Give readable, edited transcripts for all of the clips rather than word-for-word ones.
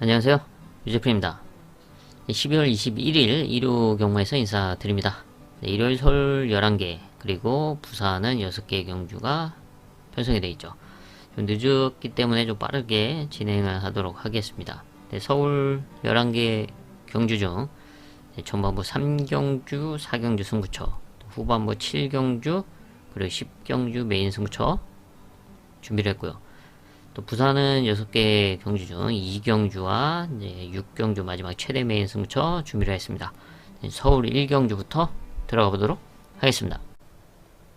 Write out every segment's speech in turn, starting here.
안녕하세요. 유재프입니다. 12월 21일 일요 경마에서 인사드립니다. 일요일 서울 11개 그리고 부산은 6개의 경주가 편성이 되어 있죠. 좀 늦었기 때문에 좀 빠르게 진행을 하도록 하겠습니다. 서울 11개 경주 중 전반부 3경주, 4경주 승부처, 후반부 7경주, 그리고 10경주 메인 승부처 준비를 했고요. 또 부산은 6개 경주 중 2경주와 6경주 마지막 최대 메인 승부처 준비를 했습니다. 서울 1경주부터 들어가 보도록 하겠습니다.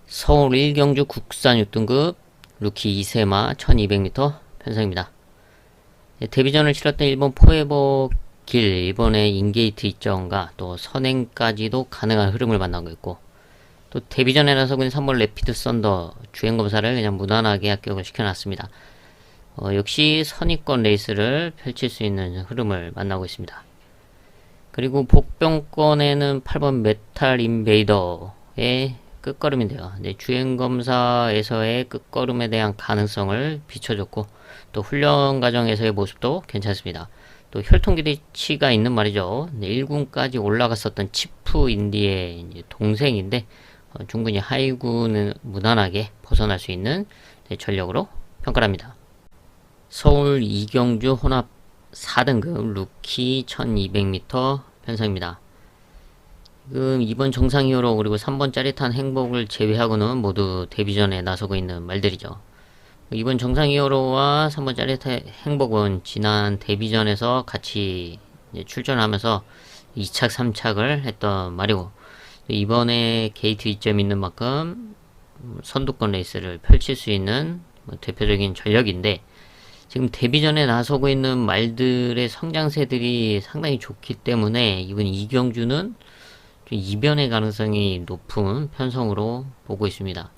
서울 1경주 국산 6등급 루키 2세마 1200m 편성입니다. 데뷔전을 치렀던 일본 포에버 길, 이번에 인게이트 입정과 또 선행까지도 가능한 흐름을 만나고 있고, 또 데뷔전에 나서고 있는 3번 레피드 썬더 주행검사를 그냥 무난하게 합격을 시켜놨습니다. 역시 선입권 레이스를 펼칠 수 있는 흐름을 만나고 있습니다. 그리고 복병권에는 8번 메탈 인베이더의 끝걸음인데요. 주행검사에서의 끝걸음에 대한 가능성을 비춰줬고, 또 훈련 과정에서의 모습도 괜찮습니다. 또 혈통 기대치가 있는 말이죠. 1군까지 올라갔었던 치프 인디의 동생인데, 충분히 하이군은 무난하게 벗어날 수 있는 전력으로 평가를 합니다. 서울 2경주 혼합 4등급 루키 1200m 편성입니다. 지금 2번 정상 히어로 그리고 3번 짜릿한 행복을 제외하고는 모두 데뷔전에 나서고 있는 말들이죠. 2번 정상 히어로와 3번 짜릿한 행복은 지난 데뷔전에서 같이 출전하면서 2착 3착을 했던 말이고, 이번에 게이트 이점이 있는 만큼 선두권 레이스를 펼칠 수 있는 대표적인 전력인데, 지금 데뷔전에 나서고 있는 말들의 성장세들이 상당히 좋기 때문에 이번 이경주는 좀 이변의 가능성이 높은 편성으로 보고 있습니다.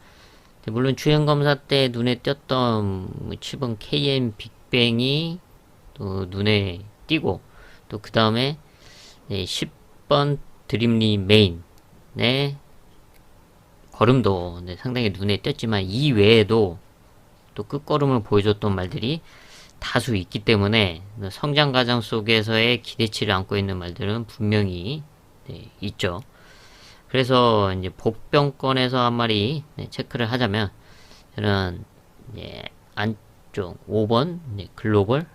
물론 주행검사 때 눈에 띄었던 7번 KM 빅뱅이 또 눈에 띄고, 또 그 다음에 10번 드림리 메인의 걸음도 상당히 눈에 띄었지만, 이 외에도 또 끝걸음을 보여줬던 말들이 다수 있기 때문에 성장 과정 속에서의 기대치를 안고 있는 말들은 분명히 있죠. 그래서 이제 복병권에서 한 마리 체크를 하자면, 저는 안쪽 5번 글로벌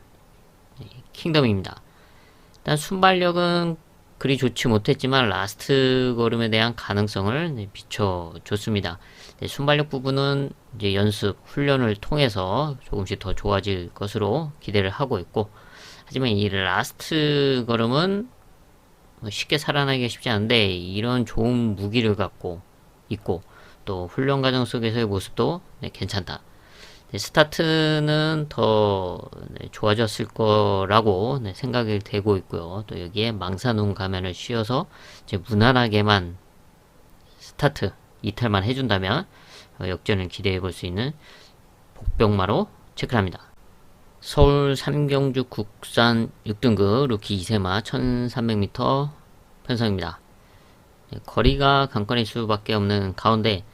킹덤입니다. 일단 순발력은 그리 좋지 못했지만 라스트 걸음에 대한 가능성을 비춰줬습니다. 순발력 부분은 이제 연습, 훈련을 통해서 조금씩 더 좋아질 것으로 기대를 하고 있고, 하지만 이 라스트 걸음은 쉽게 살아나기가 쉽지 않은데, 이런 좋은 무기를 갖고 있고, 또 훈련 과정 속에서의 모습도 괜찮다. 스타트는 더 좋아졌을 거라고 생각이 되고 있고요. 또 여기에 망사눈 가면을 씌워서 이제 무난하게만 스타트 이탈만 해준다면 역전을 기대해 볼 수 있는 복병마로 체크를 합니다. 서울 3경주 국산 6등급 루키 2세마 1300m 편성입니다. 거리가 관건일 수밖에 없는 가운데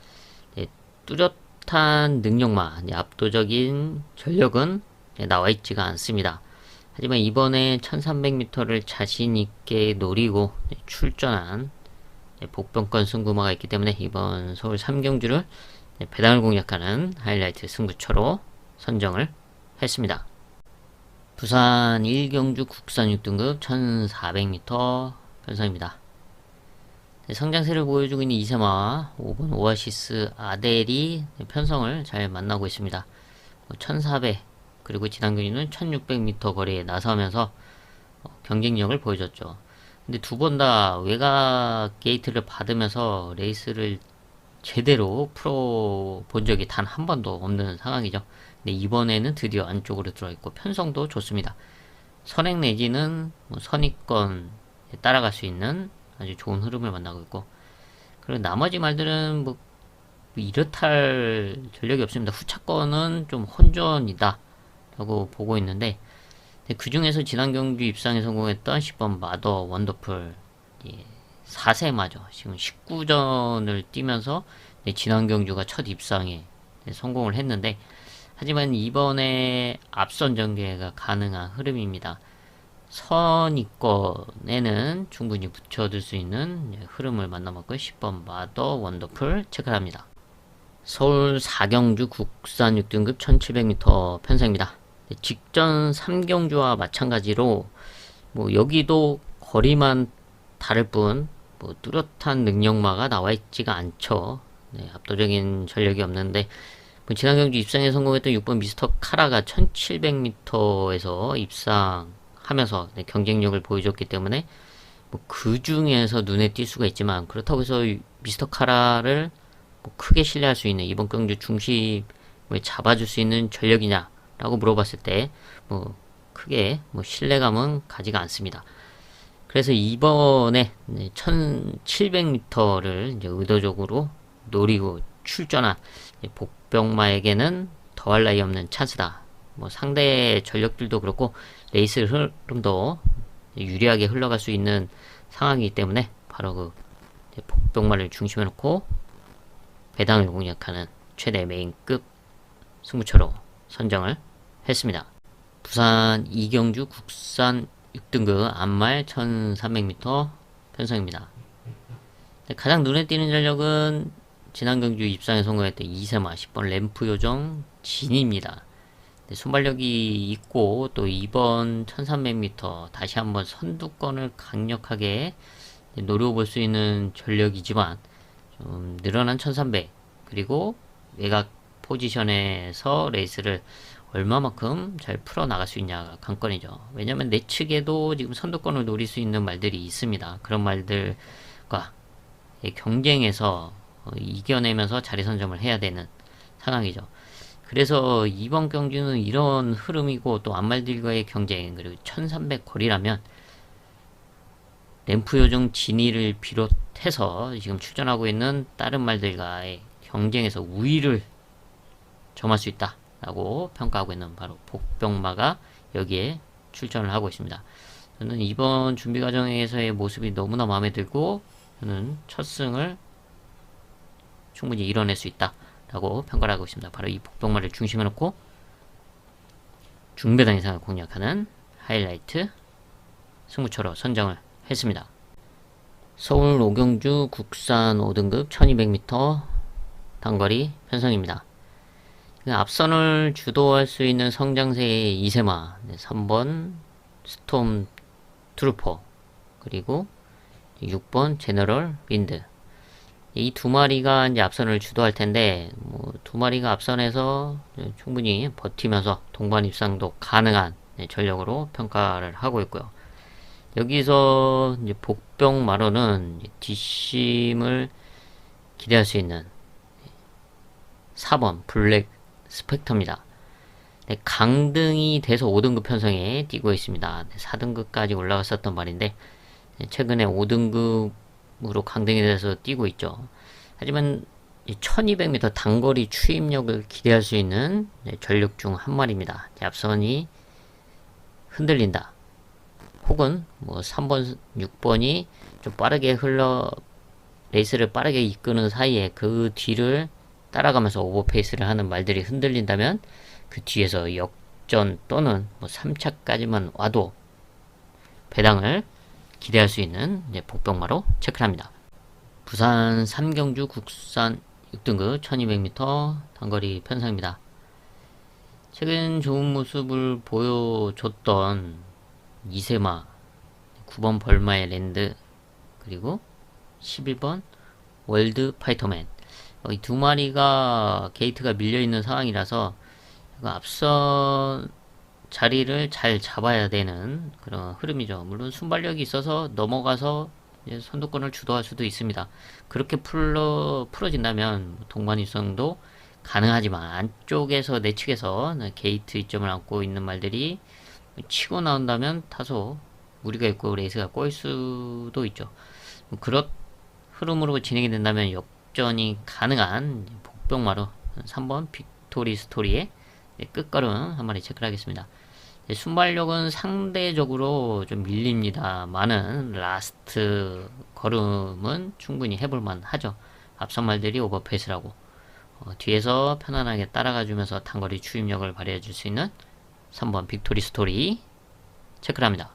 뚜렷한 능력마, 압도적인 전력은 나와 있지가 않습니다. 하지만 이번에 1300m를 자신있게 노리고 출전한 복병권 승부마가 있기 때문에 이번 서울 3경주를 배당을 공략하는 하이라이트 승부처로 선정을 했습니다. 부산 1경주 국산 6등급 1400m 편성입니다. 성장세를 보여주고 있는 이세마와 5번 오아시스 아델이 편성을 잘 만나고 있습니다. 1400 그리고 지난 경기는 1600m 거리에 나서면서 경쟁력을 보여줬죠. 근데 두 번 다 외곽 게이트를 받으면서 레이스를 제대로 풀어본 적이 단 한 번도 없는 상황이죠. 근데 이번에는 드디어 안쪽으로 들어있고 편성도 좋습니다. 선행 내지는 선입권 따라갈 수 있는 아주 좋은 흐름을 만나고 있고, 그리고 나머지 말들은 이렇다 할 전력이 없습니다. 후차권은 좀 혼전이다 라고 보고 있는데, 그 중에서 지난 경주 입상에 성공했던 10번 마더 원더풀 4세마죠. 지금 19전을 뛰면서 지난 경주가 첫 입상에 성공을 했는데, 하지만 이번에 앞선 전개가 가능한 흐름입니다. 선위권에는 충분히 붙여둘 수 있는 흐름을 만나봤고요. 10번 마더 원더풀 체크합니다. 서울 4경주 국산 6등급 1700m 편성입니다. 직전 3경주와 마찬가지로 뭐 여기도 거리만 다를 뿐 뭐 뚜렷한 능력마가 나와 있지가 않죠. 네, 압도적인 전력이 없는데 뭐 지난 경주 입상에 성공했던 6번 미스터 카라가 1700m에서 입상하면서 네, 경쟁력을 보여줬기 때문에 뭐 그 중에서 눈에 띌 수가 있지만 그렇다고 해서 미스터 카라를 뭐 크게 신뢰할 수 있는 이번 경주 중심을 잡아줄 수 있는 전력이냐라고 물어봤을 때 뭐 크게 뭐 신뢰감은 가지가 않습니다. 그래서 이번에 1700m를 이제 의도적으로 노리고 출전한 복병마에게는 더할 나위 없는 찬스다. 뭐 상대 전력들도 그렇고 레이스 흐름도 유리하게 흘러갈 수 있는 상황이기 때문에 바로 그 복병마를 중심에 놓고 배당을 공략하는 최대 메인급 승부처로 선정을 했습니다. 부산 이경주 국산 6등급 안말 1300m 편성입니다. 가장 눈에 띄는 전력은 지난 경주 입상에 성공했던 이세마 10번 램프 요정 진입니다. 순발력이 있고 또 이번 1300m 다시 한번 선두권을 강력하게 노려볼 수 있는 전력이지만 좀 늘어난 1300 그리고 외곽 포지션에서 레이스를 얼마만큼 잘 풀어나갈 수 있냐가 관건이죠. 왜냐면 내 측에도 지금 선두권을 노릴 수 있는 말들이 있습니다. 그런 말들과 경쟁에서 이겨내면서 자리 선점을 해야 되는 상황이죠. 그래서 이번 경주는 이런 흐름이고 또 앞말들과의 경쟁 그리고 1300 거리라면 램프 요정 진이를 비롯해서 지금 출전하고 있는 다른 말들과의 경쟁에서 우위를 점할 수 있다 라고 평가하고 있는 바로 복병마가 여기에 출전을 하고 있습니다. 저는 이번 준비 과정에서의 모습이 너무나 마음에 들고 저는 첫 승을 충분히 이뤄낼 수 있다 라고 평가를 하고 있습니다. 바로 이 복병마를 중심에 놓고 중배당 이상을 공략하는 하이라이트 승부처로 선정을 했습니다. 서울 오경주 국산 5등급 1200m 단거리 편성입니다. 앞선을 주도할 수 있는 성장세의 이세마 3번 스톰 트루퍼 그리고 6번 제너럴 윈드 이 두 마리가 이제 앞선을 주도할 텐데 뭐 두 마리가 앞선에서 충분히 버티면서 동반 입상도 가능한 전력으로 평가를 하고 있고요. 여기서 이제 복병마로는 뒷심을 기대할 수 있는 4번 블랙 스펙터입니다. 강등이 돼서 5등급 편성에 뛰고 있습니다. 4등급까지 올라갔었던 말인데 최근에 5등급으로 강등이 돼서 뛰고 있죠. 하지만 1200m 단거리 추임력을 기대할 수 있는 전력 중 한 마리입니다. 앞선이 흔들린다. 혹은 뭐 3번, 6번이 좀 빠르게 레이스를 빠르게 이끄는 사이에 그 뒤를 따라가면서 오버페이스를 하는 말들이 흔들린다면 그 뒤에서 역전 또는 뭐 3차까지만 와도 배당을 기대할 수 있는 복병마로 체크를 합니다. 부산 3경주 국산 6등급 1200m 단거리 편성입니다. 최근 좋은 모습을 보여줬던 이세마 9번 벌마의 랜드 그리고 11번 월드 파이터맨 이 두 마리가 게이트가 밀려있는 상황이라서 앞선 자리를 잘 잡아야 되는 그런 흐름이죠. 물론 순발력이 있어서 넘어가서 선두권을 주도할 수도 있습니다. 그렇게 풀어진다면 동반 입성도 가능하지만 안쪽에서 내측에서 게이트 이점을 안고 있는 말들이 치고 나온다면 다소 무리가 있고 레이스가 꼬일 수도 있죠. 그런 흐름으로 진행이 된다면 역전이 가능한 복병마로 3번 빅토리 스토리의 끝걸음 한 마리 체크를 하겠습니다. 순발력은 상대적으로 좀 밀립니다만은 라스트 걸음은 충분히 해볼만 하죠. 앞선 말들이 오버페이스라고 뒤에서 편안하게 따라가주면서 단거리 추임력을 발휘해줄 수 있는 3번 빅토리 스토리 체크를 합니다.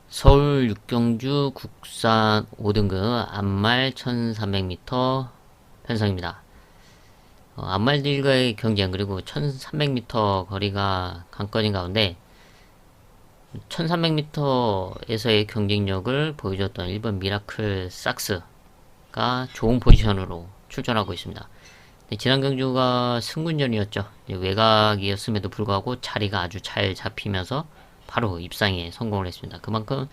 서울 육경주 국산 5등급 암말 1300m 편성입니다. 암말들과의 경쟁 그리고 1300m 거리가 관건인 가운데 1300m에서의 경쟁력을 보여줬던 일본 미라클 삭스가 좋은 포지션으로 출전하고 있습니다. 지난 경주가 승군전이었죠. 외곽이었음에도 불구하고 자리가 아주 잘 잡히면서 바로 입상에 성공을 했습니다. 그만큼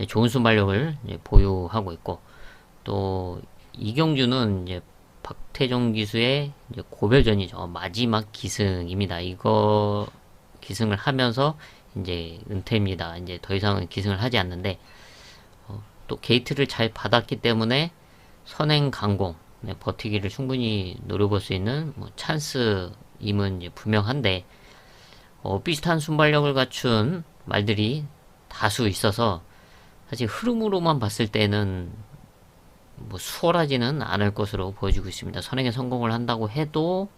좋은 순발력을 보유하고 있고, 또 이 경주는 이제 박태종 기수의 고별전이죠. 마지막 기승입니다. 이거 기승을 하면서 이제 은퇴입니다. 이제 더 이상은 기승을 하지 않는데, 또 게이트를 잘 받았기 때문에 선행 강공, 버티기를 충분히 노려볼 수 있는 찬스임은 이제 분명한데, 비슷한 순발력을 갖춘 말들이 다수 있어서 사실 흐름으로만 봤을 때는 수월하지는 않을 것으로 보여지고 있습니다. 선행에 성공을 한다고 해도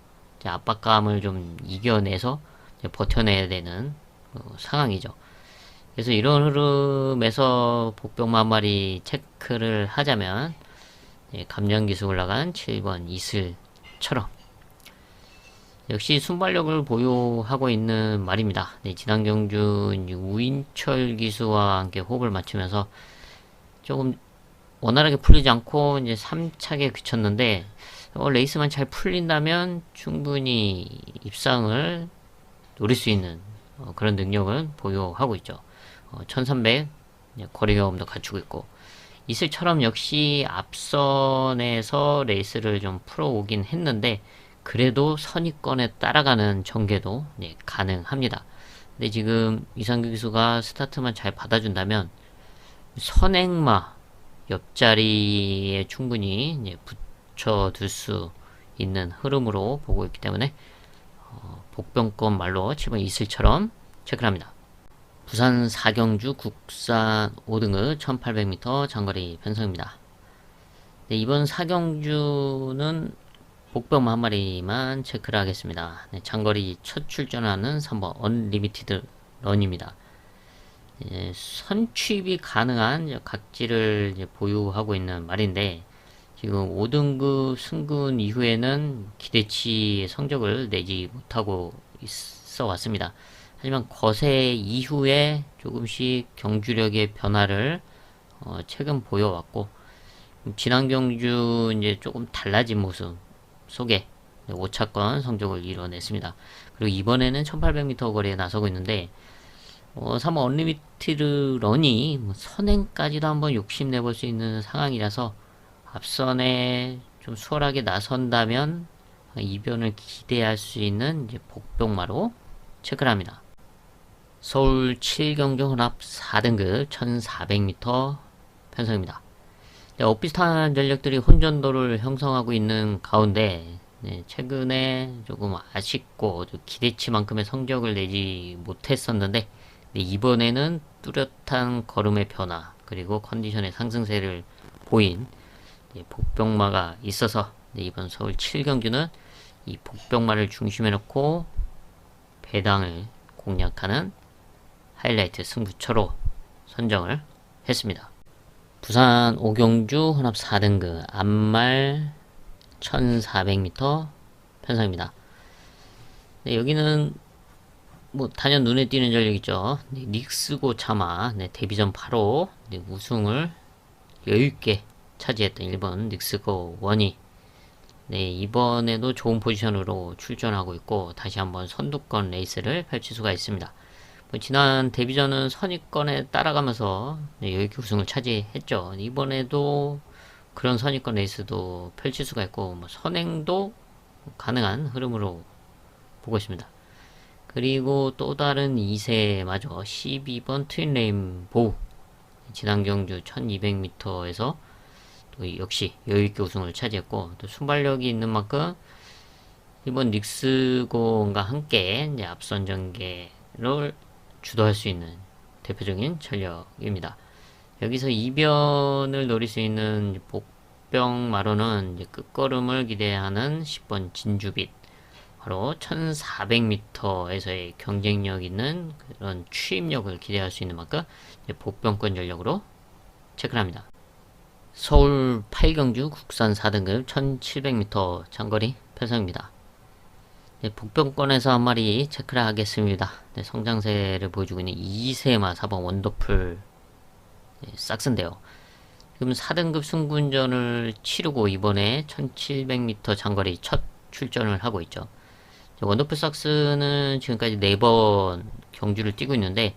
이제 압박감을 좀 이겨내서 버텨내야 되는 상황이죠. 그래서 이런 흐름에서 복병 한 마리 체크를 하자면 감량기수 올라간 7번 이슬처럼 역시 순발력을 보유하고 있는 말입니다. 지난 경주 우인철 기수와 함께 호흡을 맞추면서 조금 원활하게 풀리지 않고 이제 3착에 그쳤는데 레이스만 잘 풀린다면 충분히 입상을 노릴 수 있는 그런 능력을 보유하고 있죠. 1300 거리 경험도 갖추고 있고 이슬처럼 역시 앞선에서 레이스를 좀 풀어오긴 했는데 그래도 선입권에 따라가는 전개도 가능합니다. 근데 지금 이상규 기수가 스타트만 잘 받아준다면 선행마 옆자리에 충분히 붙여둘 수 있는 흐름으로 보고 있기 때문에 복병권 말로 7번 이슬처럼 체크를 합니다. 부산 사경주 국산 5등급 1800m 장거리 편성입니다. 이번 사경주는 복병 한 마리만 체크를 하겠습니다. 장거리 첫 출전하는 3번 언리미티드 런입니다. 선취입이 가능한 각지를 보유하고 있는 말인데 지금 5등급 승군 이후에는 기대치의 성적을 내지 못하고 있어 왔습니다. 하지만 거세 이후에 조금씩 경주력의 변화를 최근 보여왔고 지난 경주 이제 조금 달라진 모습 속에 5차권 성적을 이뤄냈습니다. 그리고 이번에는 1800m 거리에 나서고 있는데 3번 언리미티드 런이 선행까지도 한번 욕심내볼 수 있는 상황이라서 앞선에 좀 수월하게 나선다면 이변을 기대할 수 있는 이제 복병마로 체크를 합니다. 서울 7경주 혼합 4등급 1400m 편성입니다. 엇비슷한 전력들이 혼전도를 형성하고 있는 가운데 최근에 조금 아쉽고 기대치만큼의 성적을 내지 못했었는데 이번에는 뚜렷한 걸음의 변화 그리고 컨디션의 상승세를 보인 복병마가 있어서 이번 서울 7경주는 이 복병마를 중심에 놓고 배당을 공략하는 하이라이트 승부처로 선정을 했습니다. 부산 5경주 혼합 4등급 암말 1400m 편성입니다. 여기는 단연 눈에 띄는 전력이죠. 닉스고 차마 데뷔전 8호 우승을 여유있게 차지했던 일본 닉스고 원이 이번에도 좋은 포지션으로 출전하고 있고 다시 한번 선두권 레이스를 펼칠 수가 있습니다. 지난 데뷔전은 선입권에 따라가면서 여유있게 우승을 차지했죠. 이번에도 그런 선입권 레이스도 펼칠 수가 있고 선행도 가능한 흐름으로 보고 있습니다. 그리고 또 다른 2세마저 12번 트윈 레인보우 지난 경주 1200m에서 또 역시 여유있게 우승을 차지했고 또 순발력이 있는 만큼 이번 닉스곤과 함께 이제 앞선 전개를 주도할 수 있는 대표적인 전력입니다. 여기서 이변을 노릴 수 있는 복병마로는 끝걸음을 기대하는 10번 진주빛 바로 1400m에서의 경쟁력 있는 그런 추임력을 기대할 수 있는 만큼 복병권 전력으로 체크를 합니다. 서울 8경주 국산 4등급 1700m 장거리 편성입니다. 복병권에서 한 마리 체크를 하겠습니다. 성장세를 보여주고 있는 이세마 4번 원더풀 싹스인데요. 지금 4등급 승군전을 치르고 이번에 1700m 장거리 첫 출전을 하고 있죠. 원더풀 삭스는 지금까지 4번 경주를 뛰고 있는데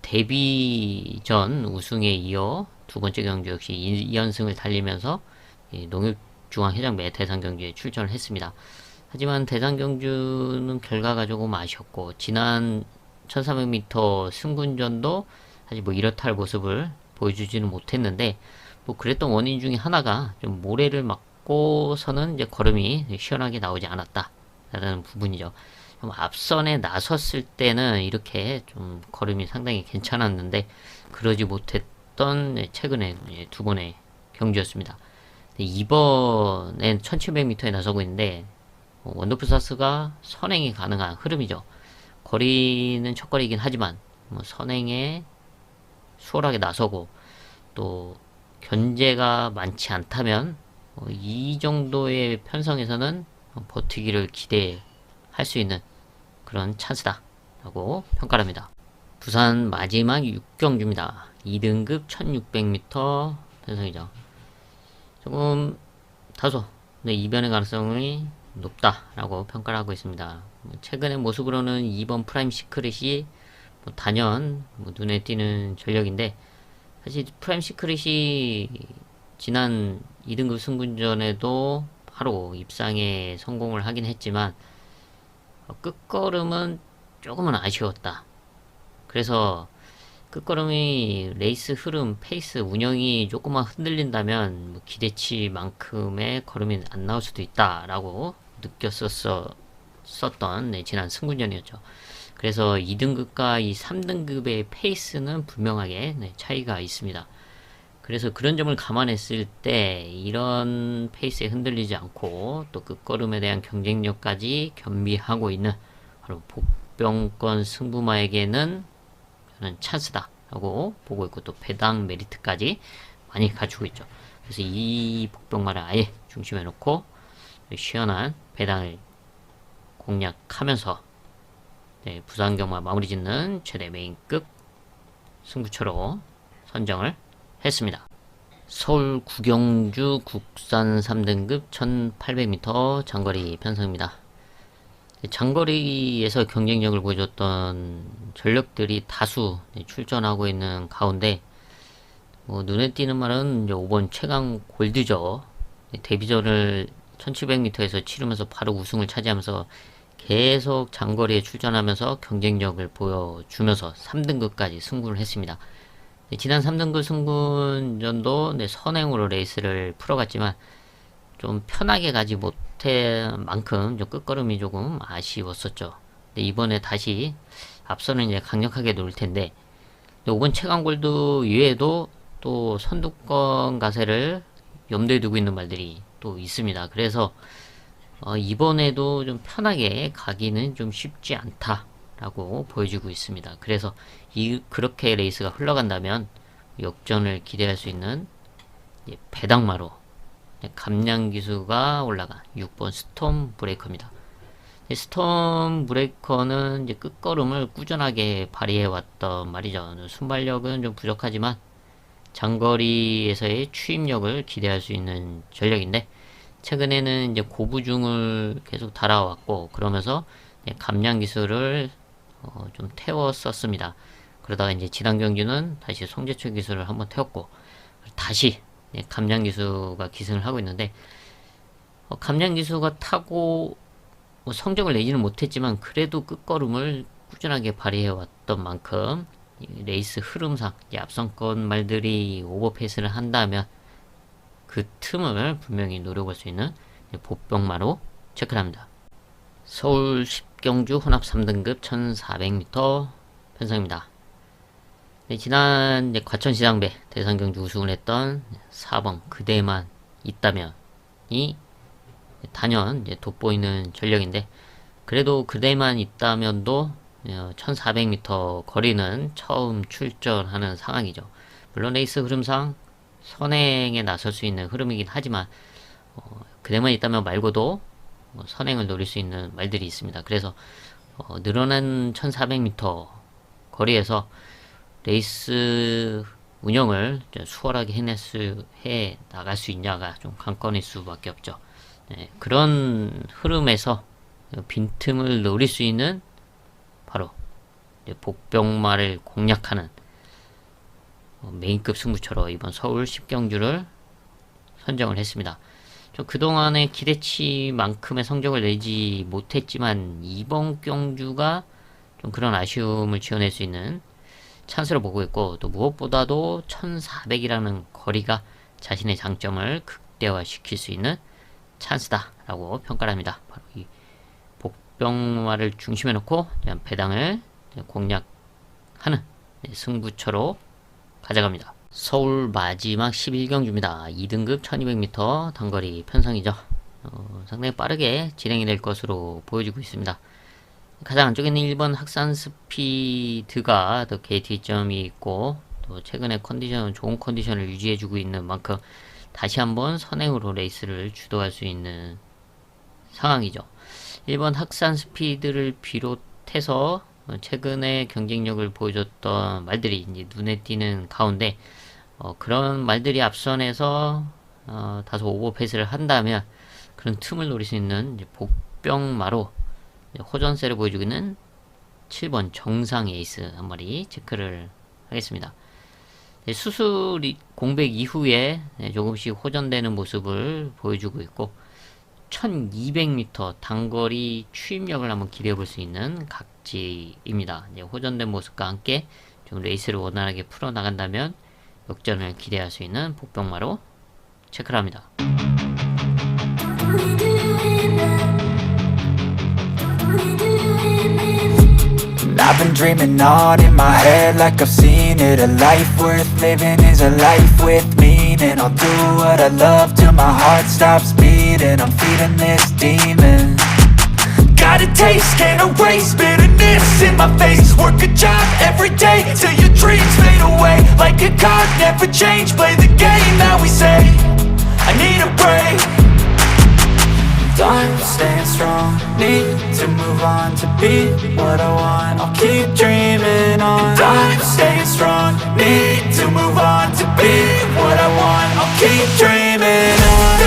데뷔전 우승에 이어 두 번째 경주 역시 2연승을 달리면서 농협중앙회장매 대상경주에 출전을 했습니다. 하지만 대상경주는 결과가 조금 아쉬웠고 지난 1300m 승군전도 사실 이렇다 할 모습을 보여주지는 못했는데 그랬던 원인 중에 하나가 좀 모래를 맞고서는 이제 걸음이 시원하게 나오지 않았다 라는 부분이죠. 앞선에 나섰을 때는 이렇게 좀 걸음이 상당히 괜찮았는데 그러지 못했던 최근에 두 번의 경주였습니다. 이번엔 1700m에 나서고 있는데 원더풀 삭스가 선행이 가능한 흐름이죠. 거리는 첫 거리이긴 하지만 선행에 수월하게 나서고 또 견제가 많지 않다면 이 정도의 편성에서는 버티기를 기대할 수 있는 그런 찬스다 라고 평가를 합니다. 부산 마지막 6경주입니다. 2등급 1600m 편성이죠. 조금 다소 이변의 가능성이 높다라고 평가를 하고 있습니다. 최근의 모습으로는 2번 프라임 시크릿이 단연 눈에 띄는 전력인데 사실 프라임 시크릿이 지난 2등급 승군전에도 바로 입상에 성공을 하긴 했지만 끝걸음은 조금은 아쉬웠다. 그래서 끝걸음이 레이스 흐름, 페이스, 운영이 조금만 흔들린다면 기대치만큼의 걸음이 안 나올 수도 있다라고 느꼈었던 지난 승군전이었죠. 그래서 2등급과 이 3등급의 페이스는 분명하게 차이가 있습니다. 그래서 그런 점을 감안했을 때 이런 페이스에 흔들리지 않고 또 끝걸음에 대한 경쟁력까지 겸비하고 있는 바로 복병권 승부마에게는 저는 찬스다 라고 보고 있고 또 배당 메리트까지 많이 갖추고 있죠. 그래서 이 복병마를 아예 중심에 놓고 시원한 배당을 공략하면서 부산경마 마무리 짓는 최대 메인급 승부처로 선정을 했습니다. 서울 구경주 국산 3등급 1800m 장거리 편성입니다. 장거리에서 경쟁력을 보여줬던 전력들이 다수 출전하고 있는 가운데 눈에 띄는 말은 5번 최강 골드죠. 데뷔전을 1700m에서 치르면서 바로 우승을 차지하면서 계속 장거리에 출전하면서 경쟁력을 보여주면서 3등급까지 승부를 했습니다. 지난 3등급 승군전도 선행으로 레이스를 풀어갔지만 좀 편하게 가지 못한 만큼 좀 끝걸음이 조금 아쉬웠었죠. 근데 이번에 다시 앞서는 이제 강력하게 놓을 텐데 5번 최강골드 이외에도 또 선두권 가세를 염두에 두고 있는 말들이 또 있습니다. 그래서 이번에도 좀 편하게 가기는 좀 쉽지 않다라고 보여주고 있습니다. 그래서 그렇게 레이스가 흘러간다면 역전을 기대할 수 있는 배당마로 감량기수가 올라간 6번 스톰 브레이커입니다. 스톰 브레이커는 이제 끝걸음을 꾸준하게 발휘해왔던 말이죠. 순발력은 좀 부족하지만 장거리에서의 추임력을 기대할 수 있는 전력인데 최근에는 이제 고부중을 계속 달아왔고 그러면서 감량 기술을 좀 태웠었습니다. 그러다가 이제 지난 경기는 다시 송재철 기술을 한번 태웠고 다시 감량 기수가 기승을 하고 있는데 감량 기수가 타고 성적을 내지는 못했지만 그래도 끝걸음을 꾸준하게 발휘해왔던 만큼 레이스 흐름상 앞선권 말들이 오버페이스를 한다면 그 틈을 분명히 노려볼 수 있는 복병마로 체크를 합니다. 서울 10경주 혼합 3등급 1400m 편성입니다. 지난 과천시장배 대상경주 우승을 했던 4번 그대만 있다면이 단연 돋보이는 전력인데 그래도 그대만 있다면도 1400m 거리는 처음 출전하는 상황이죠. 물론 레이스 흐름상 선행에 나설 수 있는 흐름이긴 하지만 그대만 있다면 말고도 선행을 노릴 수 있는 말들이 있습니다. 그래서 늘어난 1400m 거리에서 레이스 운영을 수월하게 해 나갈 수 있냐가 좀 관건일 수밖에 없죠. 네, 그런 흐름에서 빈틈을 노릴 수 있는 바로 복병마를 공략하는 메인급 승부처로 이번 서울 10경주를 선정을 했습니다. 좀 그동안의 기대치만큼의 성적을 내지 못했지만 이번 경주가 좀 그런 아쉬움을 지어낼 수 있는 찬스로 보고 있고, 또 무엇보다도 1400이라는 거리가 자신의 장점을 극대화시킬 수 있는 찬스다라고 평가를 합니다. 바로 이 복병마를 중심에 놓고 배당을 공략하는 승부처로 가져갑니다. 서울 마지막 11경주입니다. 2등급 1200m 단거리 편성이죠. 상당히 빠르게 진행이 될 것으로 보여지고 있습니다. 가장 안쪽에 있는 1번 학산 스피드가 더 KT점이 있고, 또 최근에 좋은 컨디션을 유지해주고 있는 만큼 다시 한번 선행으로 레이스를 주도할 수 있는 상황이죠. 1번 학산 스피드를 비롯해서 최근에 경쟁력을 보여줬던 말들이 이제 눈에 띄는 가운데, 그런 말들이 앞선에서 다소 오버페이스를 한다면 그런 틈을 노릴 수 있는 이제 복병마로 호전세를 보여주고 있는 7번 정상 에이스 한 마리 체크를 하겠습니다. 수술 공백 이후에 조금씩 호전되는 모습을 보여주고 있고, 1200m 단거리 추임력을 한번 기대해 볼 수 있는 각지입니다. 호전된 모습과 함께 좀 레이스를 원활하게 풀어나간다면 역전을 기대할 수 있는 복병마로 체크를 합니다. I've been dreaming on in my head like I've seen it. A life worth living is a life with meaning. I'll do what I love till my heart stops beating. I'm feeding this demon. Got a taste, can't erase bitterness in my face. Work a job every day till your dreams fade away. Like a card, never change, play the game that we say. I need a break. I'm staying strong, need to move on to be what I want. I'll keep dreaming on. I'm staying strong, need to move on to be what I want. I'll keep dreaming on.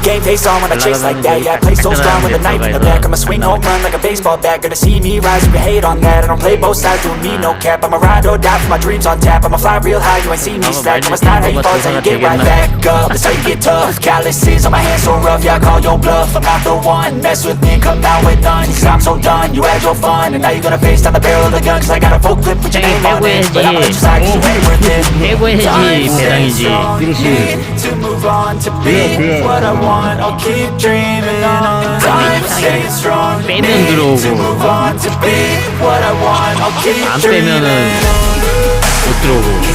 Game face on when I chase like that. Yeah, I play so strong with a knife in the back. I'ma swing home run like a baseball bat. Gonna see me rise, you can hate on that. I don't play both sides, doing me no cap. I'ma ride or die for my dreams on tap. I'ma fly real high, you ain't see me slack. I'ma start how you fall, so you get right back up. That's how you get tough. Calluses on my hands so rough, yeah, I call your bluff. I'm not the one, mess with me and come down with none. Cause I'm so done, you had your fun. And now you're gonna face down the barrel of the gun. Cause I got a full clip with your name on it. But I'ma let you slide cause you ain't worth it. 해고해야지 배당이지. To move on to be what I want. I'll keep dreaming on. I'm staying strong. 빼면 들어오고 To move on to be what I want. I'll keep 안 dreaming 빼면은 on. 못 들어오고.